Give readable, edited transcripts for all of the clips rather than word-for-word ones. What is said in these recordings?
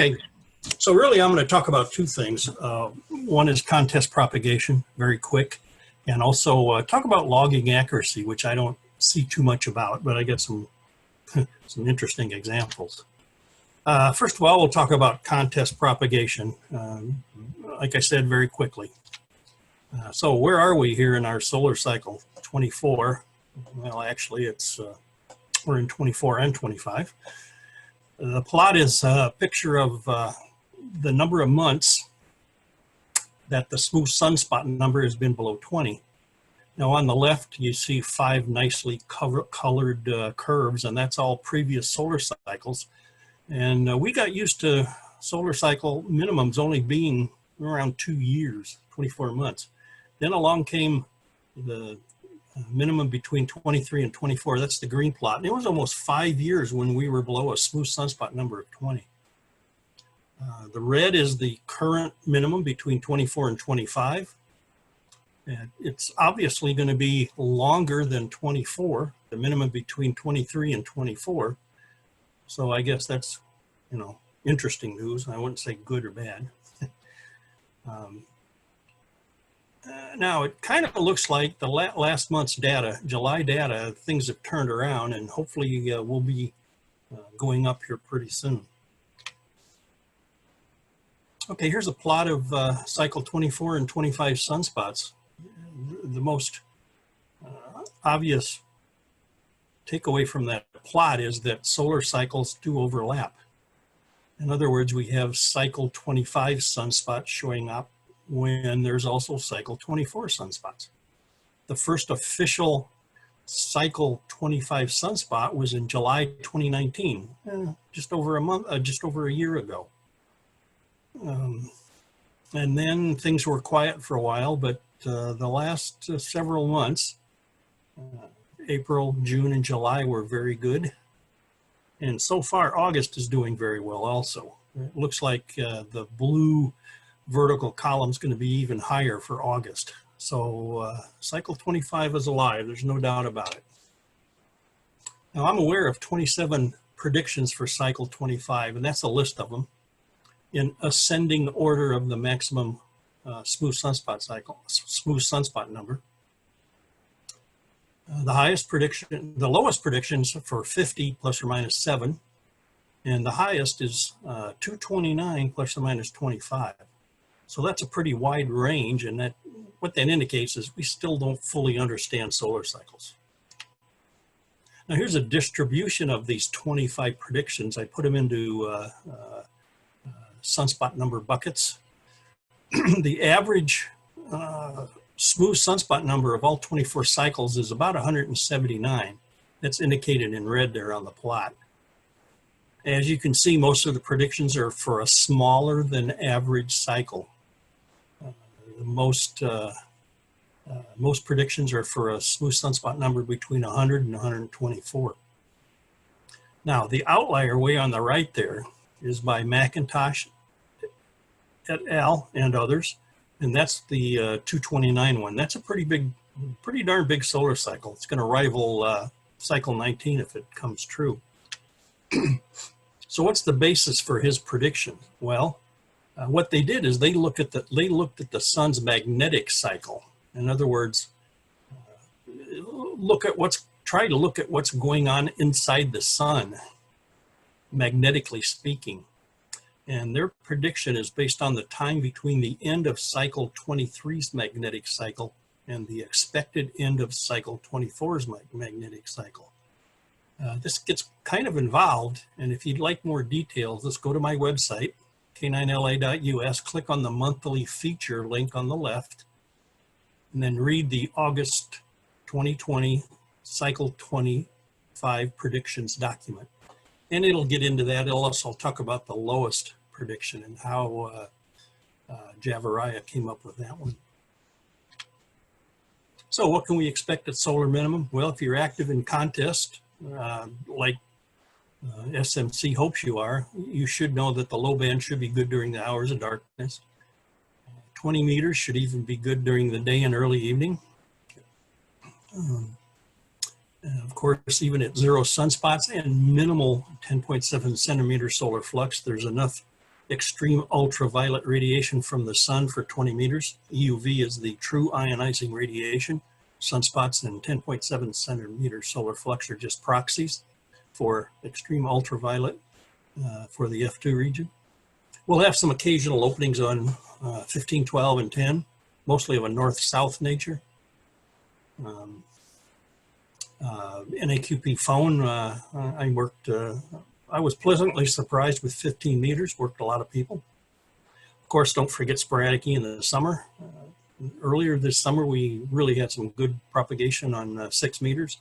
Okay, so really I'm going to talk about two things. One is contest propagation, very quick, and also talk about logging accuracy, which I don't see too much about, but I get some some interesting examples. First of all, we'll talk about contest propagation, like I said, very quickly. So where are we here in our solar cycle? 24. Well, actually, it's we're in 24 and 25. The plot is a picture of the number of months that the smooth sunspot number has been below 20. Now on the left, you see 5 nicely colored curves, and that's all previous solar cycles. And we got used to solar cycle minimums only being around 2 years, 24 months. Then along came the minimum between 23 and 24. That's the green plot. And it was almost 5 years when we were below a smooth sunspot number of 20. The red is the current minimum between 24 and 25. And it's obviously going to be longer than 24, the minimum between 23 and 24. So I guess that's, you know, interesting news. I wouldn't say good or bad. Now, it kind of looks like the last month's data, July data, things have turned around, and hopefully we'll be going up here pretty soon. Okay, here's a plot of cycle 24 and 25 sunspots. The most obvious takeaway from that plot is that solar cycles do overlap. In other words, we have cycle 25 sunspots showing up when there's also cycle 24 sunspots. The first official cycle 25 sunspot was in July 2019, just over a year ago. And then things were quiet for a while, but the last several months, April, June, and July were very good. And so far, August is doing very well also. It looks like the blue vertical column is going to be even higher for August. So cycle 25 is alive, there's no doubt about it. Now I'm aware of 27 predictions for cycle 25, and that's a list of them in ascending order of the maximum smooth sunspot number. The lowest predictions for 50 plus or minus 7, and the highest is 229 plus or minus 25. So that's a pretty wide range, and what that indicates is we still don't fully understand solar cycles. Now here's a distribution of these 25 predictions. I put them into sunspot number buckets. The average smooth sunspot number of all 24 cycles is about 179. That's indicated in red there on the plot. As you can see, most of the predictions are for a smaller than average cycle. Most predictions are for a smooth sunspot number between 100 and 124. Now, the outlier way on the right there is by McIntosh et al. And others, and that's the 229 one. That's a pretty darn big solar cycle. It's going to rival cycle 19 if it comes true. So what's the basis for his prediction? Well, what they did is they looked at the sun's magnetic cycle. In other words, try to look at what's going on inside the sun, magnetically speaking. And their prediction is based on the time between the end of cycle 23's magnetic cycle and the expected end of cycle 24's magnetic cycle. This gets kind of involved, and if you'd like more details, let's go to my website, K9LA.us, click on the monthly feature link on the left, and then read the August 2020 cycle 25 predictions document. And it'll get into that. It'll also talk about the lowest prediction and how Jeopardy came up with that one. So what can we expect at solar minimum? Well, if you're active in contest, like SMC hopes you are, you should know that the low band should be good during the hours of darkness. 20 meters should even be good during the day and early evening. Of course, even at 0 sunspots and minimal 10.7 centimeter solar flux, there's enough extreme ultraviolet radiation from the sun for 20 meters. EUV is the true ionizing radiation. Sunspots and 10.7 centimeter solar flux are just proxies for extreme ultraviolet for the F2 region. We'll have some occasional openings on 15, 12, and 10, mostly of a north-south nature. NAQP phone, I was pleasantly surprised with 15 meters, worked a lot of people. Of course, don't forget sporadic E in the summer. Earlier this summer, we really had some good propagation on 6 meters.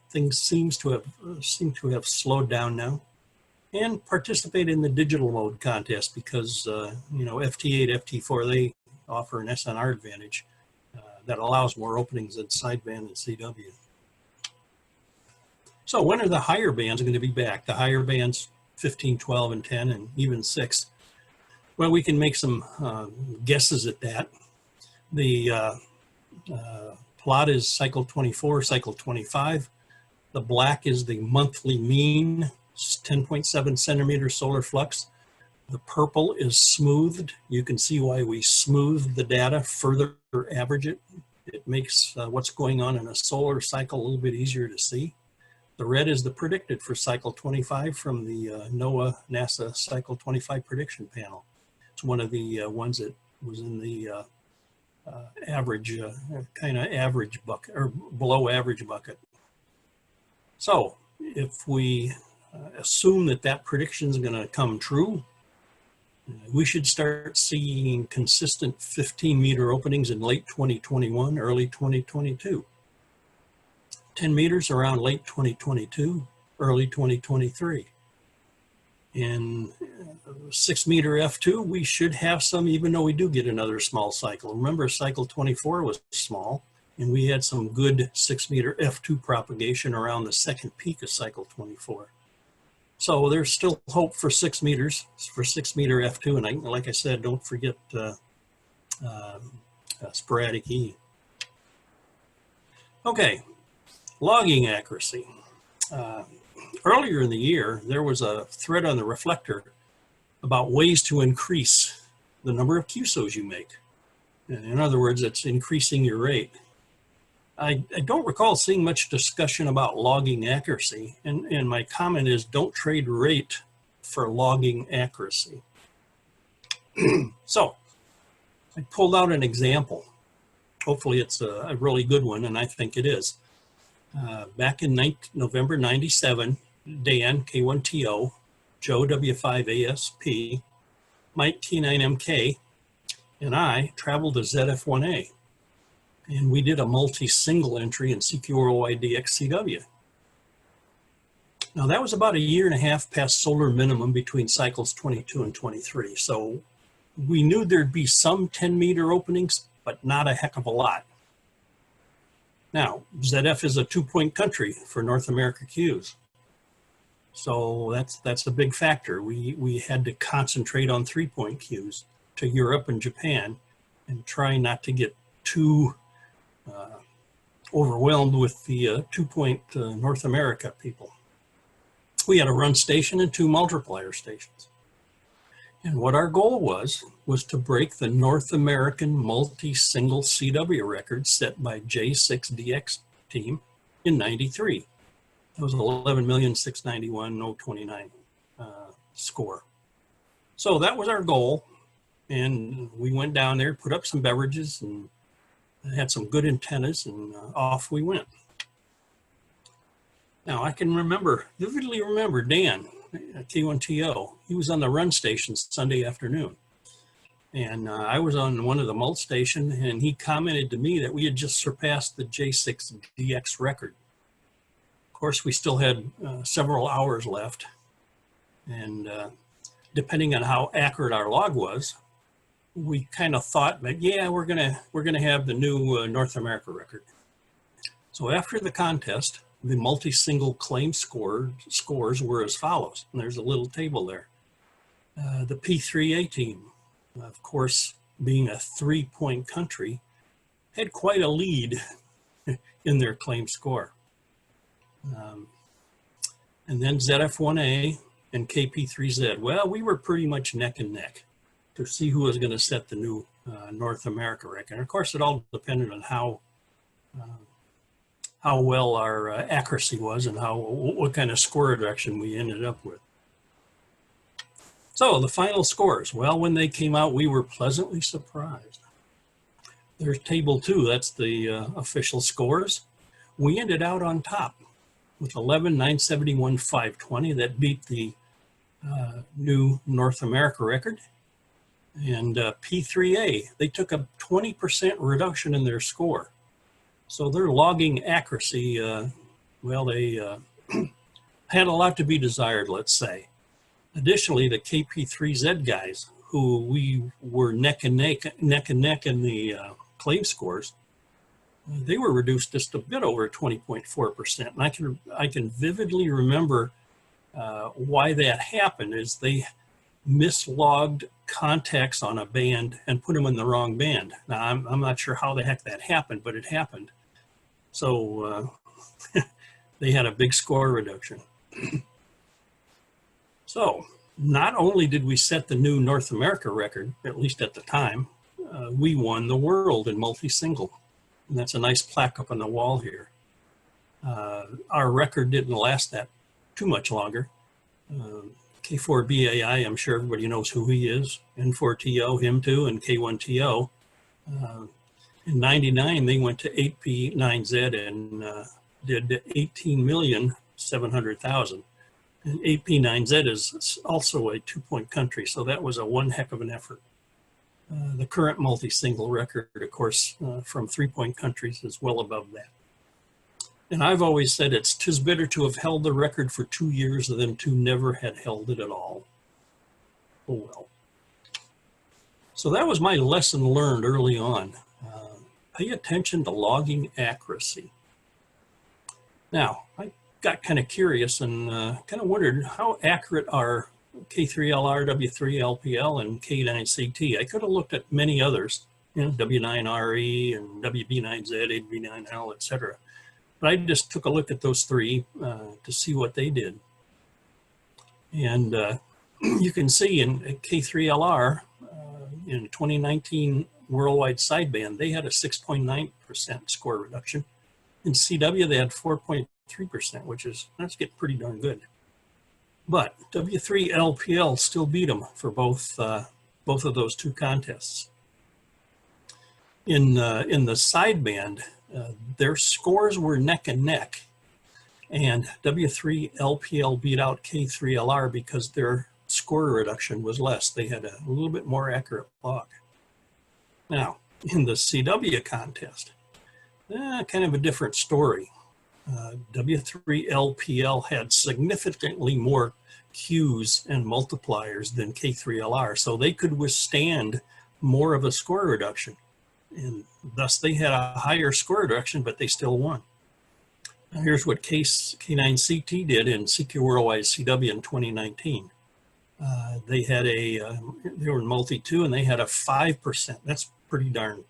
Things seem to have slowed down now. And participate in the digital mode contest because, FT8, FT4, they offer an SNR advantage that allows more openings than sideband and CW. So when are the higher bands going to be back? The higher bands, 15, 12, and 10, and even 6. Well, we can make some guesses at that. The plot is cycle 24, cycle 25. The black is the monthly mean, 10.7 centimeter solar flux. The purple is smoothed. You can see why we smooth the data, further average it. It makes what's going on in a solar cycle a little bit easier to see. The red is the predicted for cycle 25 from the NOAA NASA cycle 25 prediction panel. It's one of the ones that was in the average, kind of average bucket, or below average bucket. So if we assume that that prediction is going to come true, we should start seeing consistent 15-meter openings in late 2021, early 2022. 10 meters around late 2022, early 2023. In 6-meter F2, we should have some, even though we do get another small cycle. Remember, cycle 24 was small, and we had some good 6-meter F2 propagation around the second peak of cycle 24. So there's still hope for 6 meters, for 6-meter F2. And like I said, don't forget sporadic E. Okay, logging accuracy. Earlier in the year, there was a thread on the reflector about ways to increase the number of QSOs you make. In other words, it's increasing your rate. I don't recall seeing much discussion about logging accuracy, and my comment is don't trade rate for logging accuracy. So I pulled out an example. Hopefully it's a really good one, and I think it is. Back in November 97, Dan, K1TO, Joe, W5ASP, Mike, K9MK, and I traveled to ZF1A. And we did a multi-single entry in CQROIDXCW. Now that was about a year and a half past solar minimum between cycles 22 and 23. So we knew there'd be some 10-meter openings, but not a heck of a lot. Now, ZF is a 2-point country for North America Qs. So that's a big factor. We had to concentrate on 3-point Qs to Europe and Japan and try not to get too overwhelmed with the 2-point North America people. We had a run station and 2 multiplier stations. And what our goal was to break the North American multi-single CW record set by J6DX team in 93. That was 11,691,029 score. So that was our goal. And we went down there, put up some beverages, and had some good antennas, and off we went. Now I can vividly remember Dan, K1TO. He was on the run station Sunday afternoon. And I was on one of the mult station, and he commented to me that we had just surpassed the J6DX record. Of course, we still had several hours left. And depending on how accurate our log was, we kind of thought that, yeah, we're gonna have the new North America record. So after the contest, the multi-single claim scores were as follows. And there's a little table there. The P3A team, of course, being a 3-point country, had quite a lead in their claim score. And then ZF1A and KP3Z. Well, we were pretty much neck and neck to see who was going to set the new North America record. And of course, it all depended on how well our accuracy was and what kind of score reduction we ended up with. So the final scores. Well, when they came out, we were pleasantly surprised. There's table 2. That's the official scores. We ended out on top with 11,971,520. That beat the new North America record. And P3A, they took a 20% reduction in their score. So their logging accuracy, well, they had a lot to be desired, let's say. Additionally, the KP3Z guys, who we were neck and neck in the claim scores, they were reduced just a bit over 20.4%. And I can vividly remember why that happened is they mislogged contacts on a band and put them in the wrong band. Now, I'm not sure how the heck that happened, but it happened. So they had a big score reduction. So not only did we set the new North America record, at least at the time, we won the world in multi-single. And that's a nice plaque up on the wall here. Our record didn't last that too much longer. K4BAI, I'm sure everybody knows who he is. N4TO, him too, and K1TO. In '99, they went to 8P9Z and did 18,700,000. And 8P9Z is also a 2-point country, so that was a one heck of an effort. The current multi-single record, of course, from 3-point countries is well above that. And I've always said it's 'tis better to have held the record for 2 years than to never had held it at all. Oh well. So that was my lesson learned early on. Pay attention to logging accuracy. Now, I got kind of curious and kind of wondered how accurate are K3LR, W3LPL, and K9CT. I could have looked at many others, you know, W9RE and WB9Z, AB9L, etc. But I just took a look at those 3 to see what they did. And you can see in K3LR, in 2019 worldwide sideband, they had a 6.9% score reduction. In CW, they had 4.3%, that's getting pretty darn good. But W3LPL still beat them for both of those 2 contests. In the sideband, their scores were neck and neck, and W3LPL beat out K3LR because their score reduction was less. They had a little bit more accurate log. Now, in the CW contest, kind of a different story. W3LPL had significantly more Qs and multipliers than K3LR, so they could withstand more of a score reduction. And thus they had a higher score reduction, but they still won. Now here's what K9CT did in CQ Worldwide CW in 2019. They were in multi-2 and they had a 5%. That's pretty good.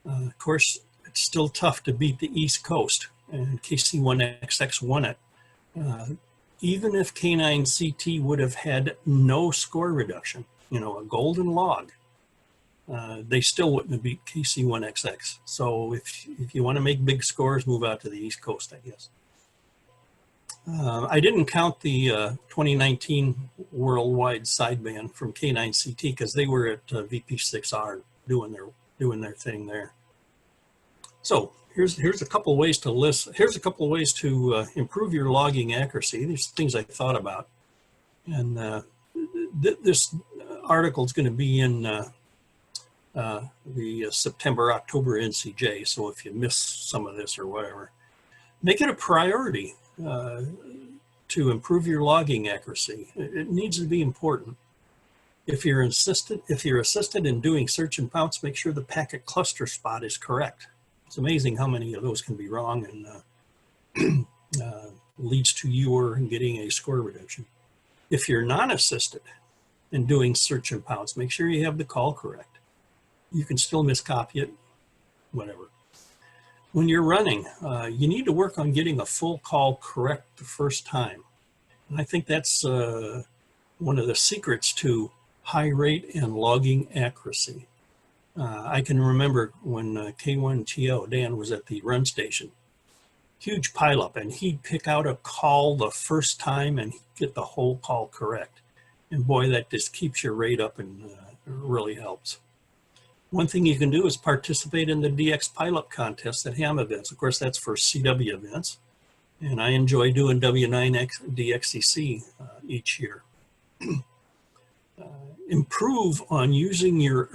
Of course, it's still tough to beat the East Coast, and KC1XX won it. Even if K9CT would have had no score reduction, you know, a golden log, they still wouldn't have beat KC1XX. So if you want to make big scores, move out to the East Coast, I guess. I didn't count the 2019 worldwide sideband from K9CT because they were at VP6R doing their thing there. So here's a couple of ways to improve your logging accuracy. These things I thought about, and this article is going to be in the September-October NCJ. So if you miss some of this or whatever, make it a priority to improve your logging accuracy. It needs to be important. If you're assisted in doing search and pounce, make sure the packet cluster spot is correct. It's amazing how many of those can be wrong and leads to you getting a score reduction. If you're non-assisted in doing search and pounce, make sure you have the call correct. You can still miscopy it, whatever. When you're running, you need to work on getting a full call correct the first time. And I think that's one of the secrets to high rate and logging accuracy. I can remember when K9LA, Dan, was at the run station, huge pileup, and he'd pick out a call the first time and he'd get the whole call correct. And boy, that just keeps your rate up and really helps. One thing you can do is participate in the DX pileup contest at ham events. Of course, that's for CW events. And I enjoy doing W9DXCC each year. Improve on using your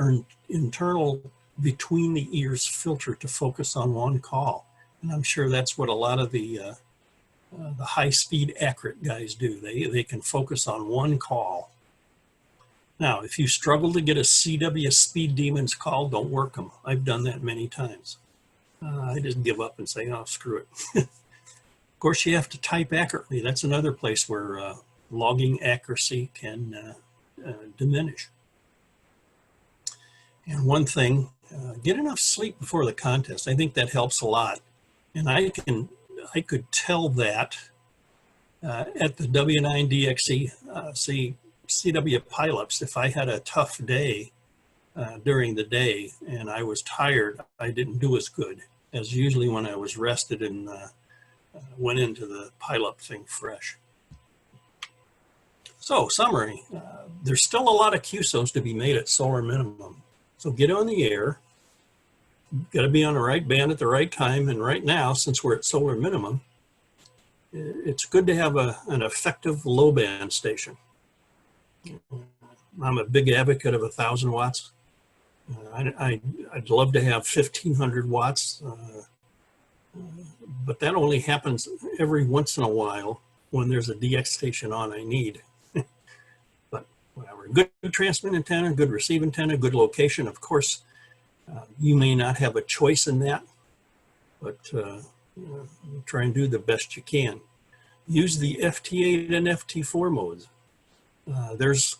internal between the ears filter to focus on one call. And I'm sure that's what a lot of the high-speed accurate guys do. They can focus on one call. Now, if you struggle to get a CW Speed Demons call, don't work them. I've done that many times. I just give up and say, oh, screw it. Of course, you have to type accurately. That's another place where logging accuracy can diminish. And one thing, get enough sleep before the contest. I think that helps a lot. And I could tell that at the W9DXC CW pileups, if I had a tough day during the day and I was tired, I didn't do as good as usually when I was rested and went into the pileup thing fresh. So, summary, there's still a lot of QSOs to be made at solar minimum. So get on the air, got to be on the right band at the right time, and right now, since we're at solar minimum, it's good to have an effective low band station. I'm a big advocate of 1,000 watts. I'd love to have 1,500 watts, but that only happens every once in a while when there's a DX station on I need. But whatever, good transmit antenna, good receive antenna, good location. Of course, you may not have a choice in that, but try and do the best you can. Use the FT8 and FT4 modes. This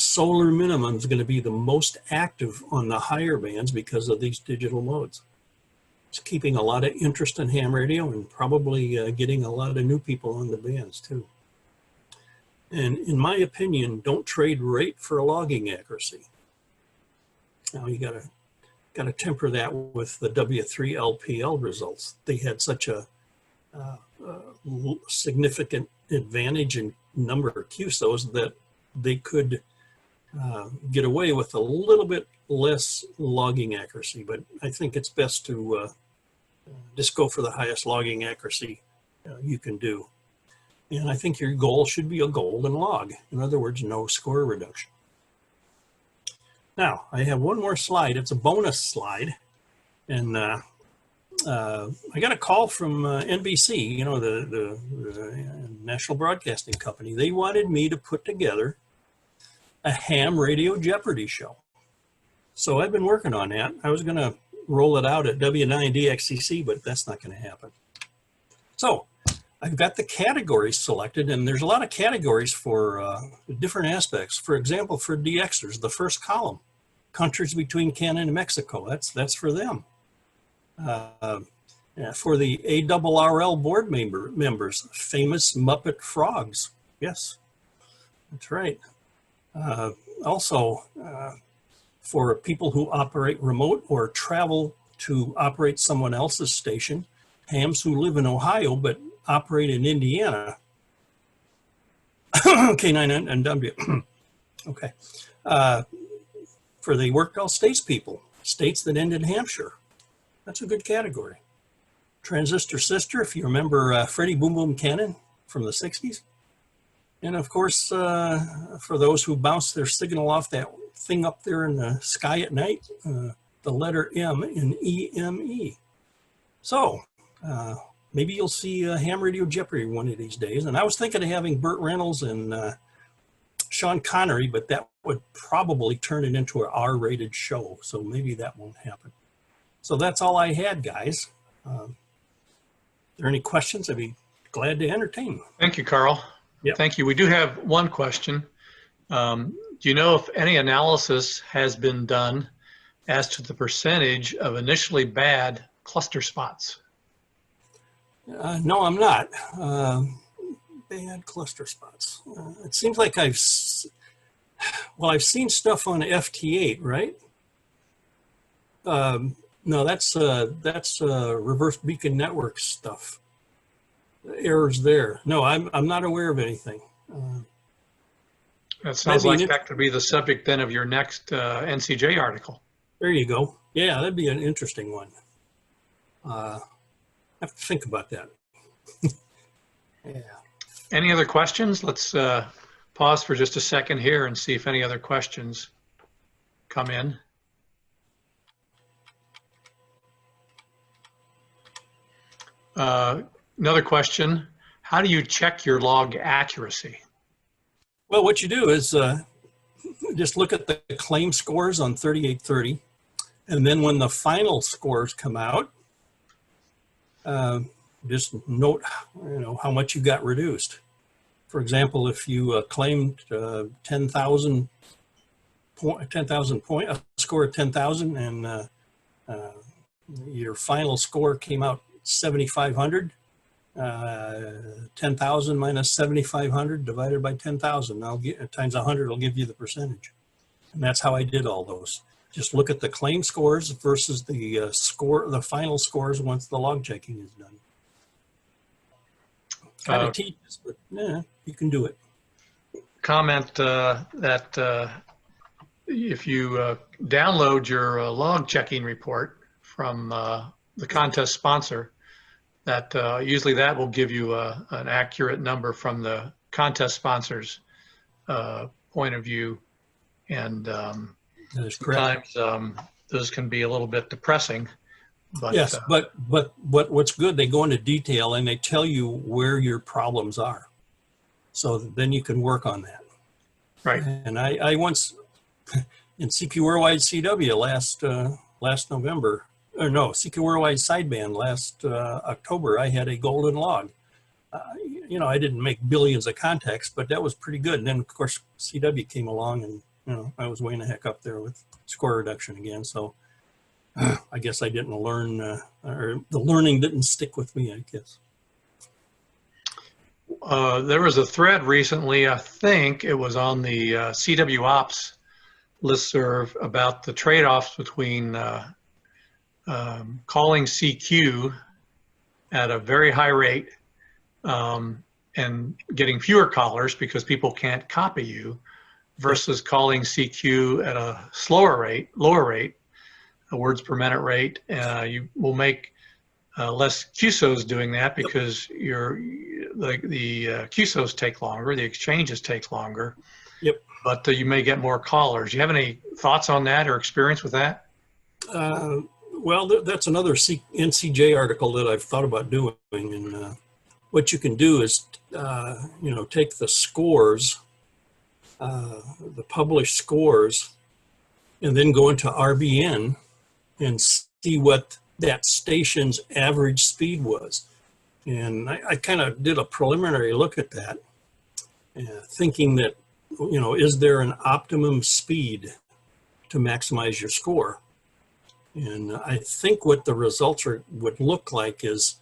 solar minimum is going to be the most active on the higher bands because of these digital modes. It's keeping a lot of interest in ham radio and probably getting a lot of new people on the bands too. And in my opinion, don't trade rate for logging accuracy. Now you gotta temper that with the W3LPL results. They had such a significant advantage in number of QSOs that they could get away with a little bit less logging accuracy, but I think it's best to just go for the highest logging accuracy you can do. And I think your goal should be a golden log. In other words, no score reduction. Now, I have one more slide. It's a bonus slide. And I got a call from NBC, you know, the National Broadcasting Company. They wanted me to put together a ham radio Jeopardy show. So I've been working on that. I was going to roll it out at W9DXCC, but that's not going to happen. So I've got the categories selected, and there's a lot of categories for different aspects. For example, for DXers, the first column, countries between Canada and Mexico, that's for them. For the ARRL board members, famous Muppet frogs. Yes, that's right. Also, for people who operate remote or travel to operate someone else's station, hams who live in Ohio but operate in Indiana. K9LA. Okay. For the Workbell States people, states that end in Hampshire. That's a good category. Transistor Sister, if you remember Freddie Boom Boom Cannon from the 60s. And of course, for those who bounce their signal off that thing up there in the sky at night, the letter M in EME. So maybe you'll see Ham Radio Jeopardy one of these days. And I was thinking of having Burt Reynolds and Sean Connery, but that would probably turn it into an R-rated show. So maybe that won't happen. So that's all I had, guys. Are there any questions? I'd be glad to entertain. Thank you, Carl. Yep. Thank you. We do have one question. Do you know if any analysis has been done as to the percentage of initially bad cluster spots? No, I'm not. bad cluster spots. It seems like I've seen stuff on FT8, right? No, that's reverse beacon network stuff. Errors there. No, I'm not aware of anything. That sounds like that could be the subject then of your next NCJ article. There you go. Yeah, that'd be an interesting one. I have to think about that. Yeah. Any other questions? Let's pause for just a second here and see if any other questions come in. Another question, how do you check your log accuracy? Well, what you do is just look at the claim scores on 3830, and then when the final scores come out, just note, how much you got reduced. For example, if you claimed 10,000 point, a score of 10,000, and your final score came out 7,500. 10,000 minus 7,500 divided by 10,000. Now times 100 will give you the percentage. And that's how I did all those. Just look at the claim scores versus the the final scores once the log checking is done. Kind of tedious, but yeah, you can do it. Comment that if you download your log checking report from the contest sponsor, that usually that will give you an accurate number from the contest sponsor's point of view, and that is correct. Sometimes those can be a little bit depressing. But, yes, but what's good, they go into detail and they tell you where your problems are, so then you can work on that. Right. And I once in CQ Worldwide CW last November. Or no, CQ Worldwide Sideband last October, I had a golden log. I didn't make billions of contacts, but that was pretty good. And then, of course, CW came along, and I was way the heck up there with score reduction again. So I guess I didn't learn, or the learning didn't stick with me, I guess. There was a thread recently, I think it was on the CW Ops listserv, about the trade-offs between calling CQ at a very high rate and getting fewer callers because people can't copy you, versus calling CQ at a lower rate, a words per minute rate. You will make less QSOs doing that because the QSOs take longer, the exchanges take longer. Yep. But you may get more callers. Do you have any thoughts on that or experience with that? Well, that's another NCJ article that I've thought about doing. And what you can do is, take the scores, the published scores, and then go into RBN and see what that station's average speed was. And I kind of did a preliminary look at that, thinking that, is there an optimum speed to maximize your score? And I think what the results would look like is,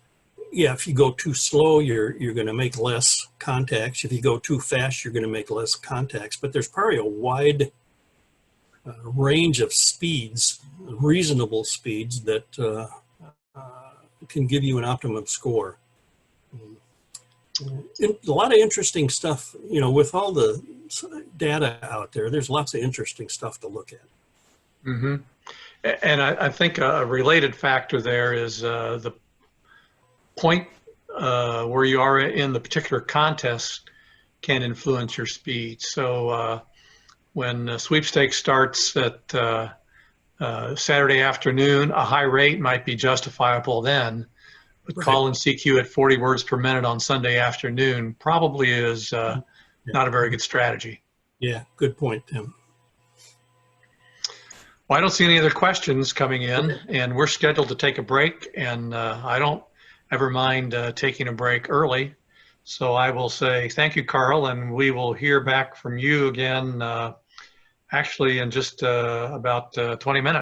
yeah, if you go too slow, you're going to make less contacts. If you go too fast, you're going to make less contacts. But there's probably a wide range of speeds, reasonable speeds, that can give you an optimum score. A lot of interesting stuff, with all the data out there, there's lots of interesting stuff to look at. Mm-hmm. And I think a related factor there is the point where you are in the particular contest can influence your speed. So when sweepstakes starts at Saturday afternoon, a high rate might be justifiable then, but right. Calling CQ at 40 words per minute on Sunday afternoon probably is not a very good strategy. Yeah, good point, Tim. Well, I don't see any other questions coming in, and we're scheduled to take a break, and I don't ever mind taking a break early. So I will say thank you, Carl, and we will hear back from you again actually in just about 20 minutes.